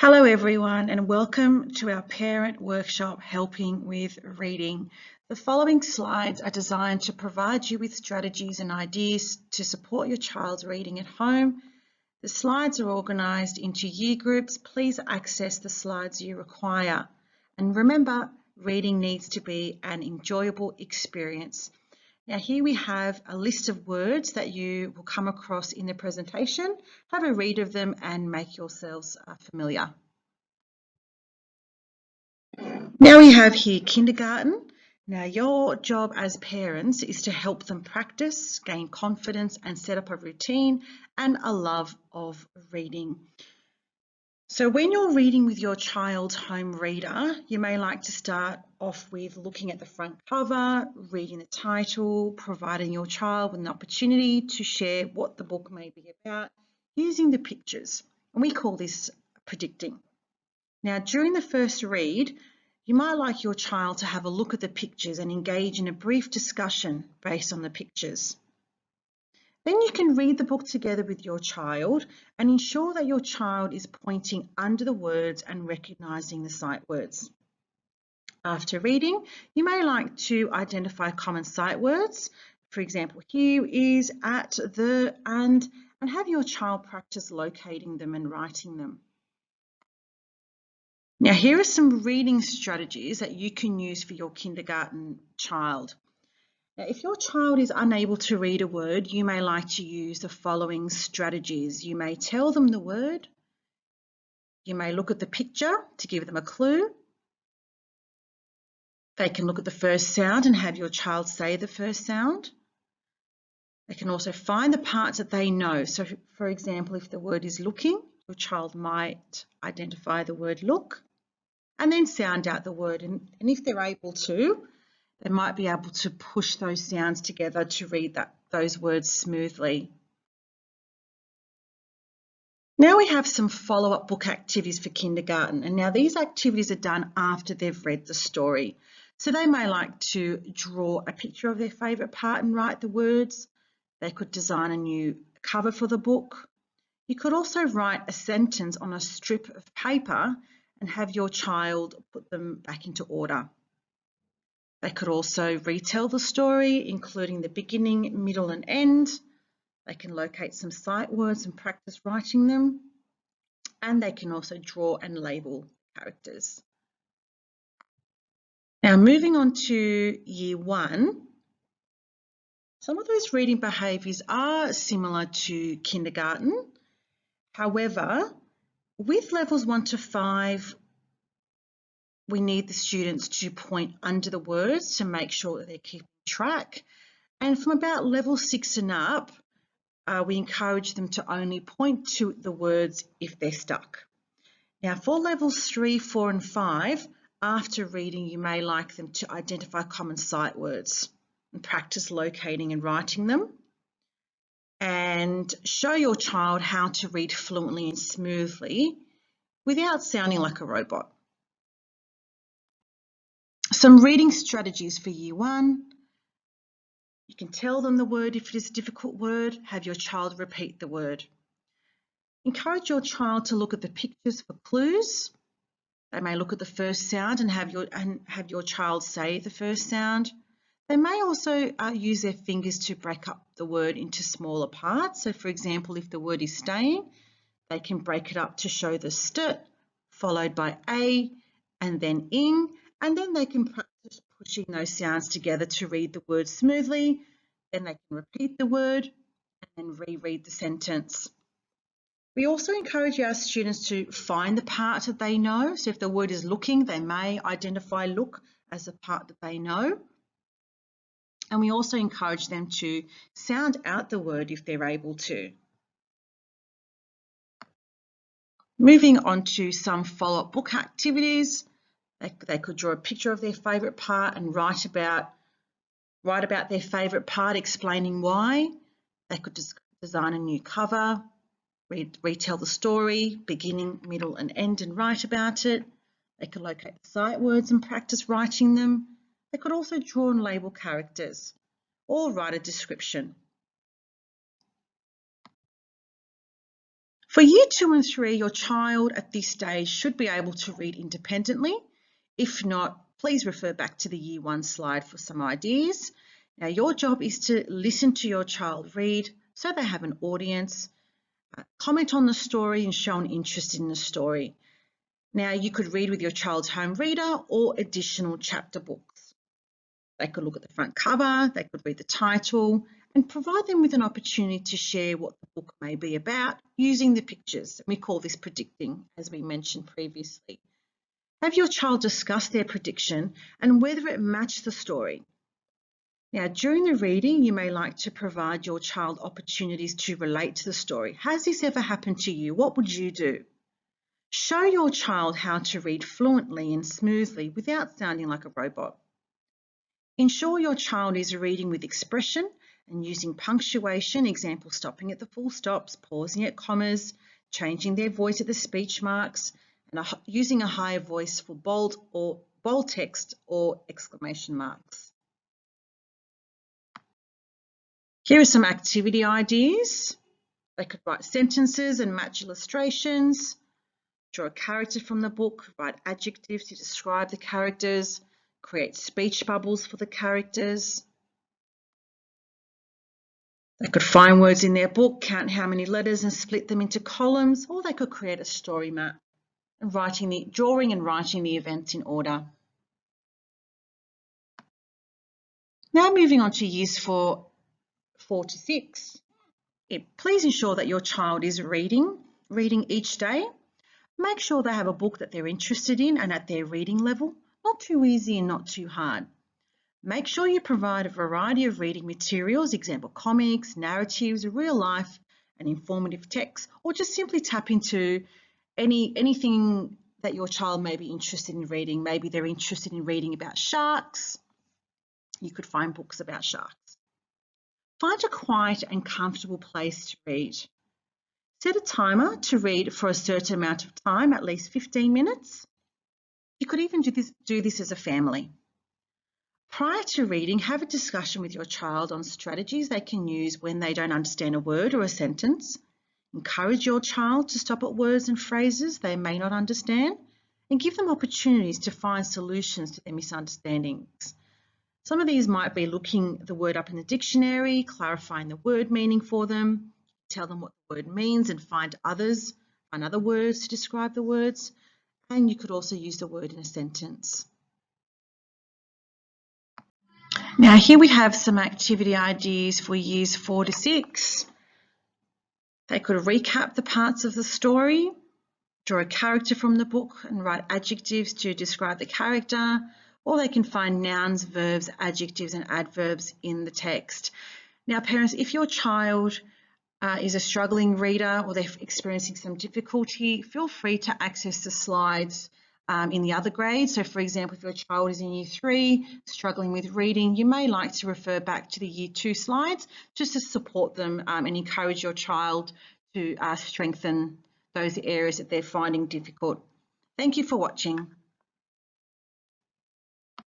Hello everyone and welcome to our parent workshop Helping with Reading. The following slides are designed to provide you with strategies and ideas to support your child's reading at home. The slides are organised into year groups. Please access the slides you require. And remember, reading needs to be an enjoyable experience. Now here we have a list of words that you will come across in the presentation. Have a read of them and make yourselves familiar. Now we have here kindergarten. Now your job as parents is to help them practice, gain confidence and set up a routine and a love of reading. So when you're reading with your child's home reader, you may like to start off with looking at the front cover, reading the title, providing your child with an opportunity to share what the book may be about using the pictures. And we call this predicting. Now during the first read, you might like your child to have a look at the pictures and engage in a brief discussion based on the pictures. Then you can read the book together with your child and ensure that your child is pointing under the words and recognising the sight words. After reading, you may like to identify common sight words. For example, here is at, the, and have your child practice locating them and writing them. Now, here are some reading strategies that you can use for your kindergarten child. Now, if your child is unable to read a word, you may like to use the following strategies. You may tell them the word. You may look at the picture to give them a clue. They can look at the first sound and have your child say the first sound. They can also find the parts that they know. So, for example, if the word is looking, your child might identify the word look and then sound out the word. And if they're able to, they might be able to push those sounds together to read those words smoothly. Now we have some follow-up book activities for kindergarten. And now these activities are done after they've read the story. So they may like to draw a picture of their favourite part and write the words. They could design a new cover for the book. You could also write a sentence on a strip of paper and have your child put them back into order. They could also retell the story, including the beginning, middle and end. They can locate some sight words and practice writing them. And they can also draw and label characters. Now moving on to year 1, some of those reading behaviours are similar to kindergarten. However, with levels 1 to 5, we need the students to point under the words to make sure that they're keeping track. And from about level 6 and up, we encourage them to only point to the words if they're stuck. Now for levels 3, 4 and 5, after reading you may like them to identify common sight words and practice locating and writing them, and show your child how to read fluently and smoothly without sounding like a robot. Some reading strategies for year 1. You can tell them the word if it is a difficult word, have your child repeat the word. Encourage your child to look at the pictures for clues. They may look at the first sound and have your child say the first sound. They may also use their fingers to break up the word into smaller parts. So for example, if the word is staying, they can break it up to show the st followed by a and then ing, and then they can practice pushing those sounds together to read the word smoothly. Then they can repeat the word and then reread the sentence. We also encourage our students to find the part that they know. So if the word is looking, they may identify look as a part that they know. And we also encourage them to sound out the word if they're able to. Moving on to some follow-up book activities. They could draw a picture of their favourite part and write about their favourite part, explaining why. They could design a new cover, retell the story, beginning, middle and end, and write about it. They could locate the sight words and practice writing them. They could also draw and label characters or write a description. For Year 2 and 3, your child at this stage should be able to read independently. If not, please refer back to the Year 1 slide for some ideas. Now, your job is to listen to your child read so they have an audience, comment on the story and show an interest in the story. Now, you could read with your child's home reader or additional chapter books. They could look at the front cover, they could read the title, and provide them with an opportunity to share what the book may be about using the pictures. We call this predicting, as we mentioned previously. Have your child discuss their prediction and whether it matched the story. Now, during the reading, you may like to provide your child opportunities to relate to the story. Has this ever happened to you? What would you do? Show your child how to read fluently and smoothly without sounding like a robot. Ensure your child is reading with expression and using punctuation, example, stopping at the full stops, pausing at commas, changing their voice at the speech marks, and using a higher voice for bold text or exclamation marks. Here are some activity ideas. They could write sentences and match illustrations, draw a character from the book, write adjectives to describe the characters, create speech bubbles for the characters. They could find words in their book, count how many letters and split them into columns, or they could create a story map, drawing and writing the events in order. Now moving on to Years 4 to 6. Please ensure that your child is reading each day. Make sure they have a book that they're interested in and at their reading level, not too easy and not too hard. Make sure you provide a variety of reading materials, example comics, narratives, real life and informative text, or just simply tap into anything that your child may be interested in reading. Maybe they're interested in reading about sharks. You could find books about sharks. Find a quiet and comfortable place to read. Set a timer to read for a certain amount of time, at least 15 minutes. You could even do this as a family. Prior to reading, have a discussion with your child on strategies they can use when they don't understand a word or a sentence. Encourage your child to stop at words and phrases they may not understand and give them opportunities to find solutions to their misunderstandings. Some of these might be looking the word up in the dictionary, clarifying the word meaning for them, tell them what the word means and find other words to describe the words, and you could also use the word in a sentence. Now here we have some activity ideas for Years 4 to 6. They could recap the parts of the story, draw a character from the book and write adjectives to describe the character, or they can find nouns, verbs, adjectives and adverbs in the text. Now parents, if your child is a struggling reader or they're experiencing some difficulty, feel free to access the slides in the other grades. So for example, if your child is in Year 3 struggling with reading, you may like to refer back to the Year 2 slides just to support them and encourage your child to strengthen those areas that they're finding difficult. Thank you for watching.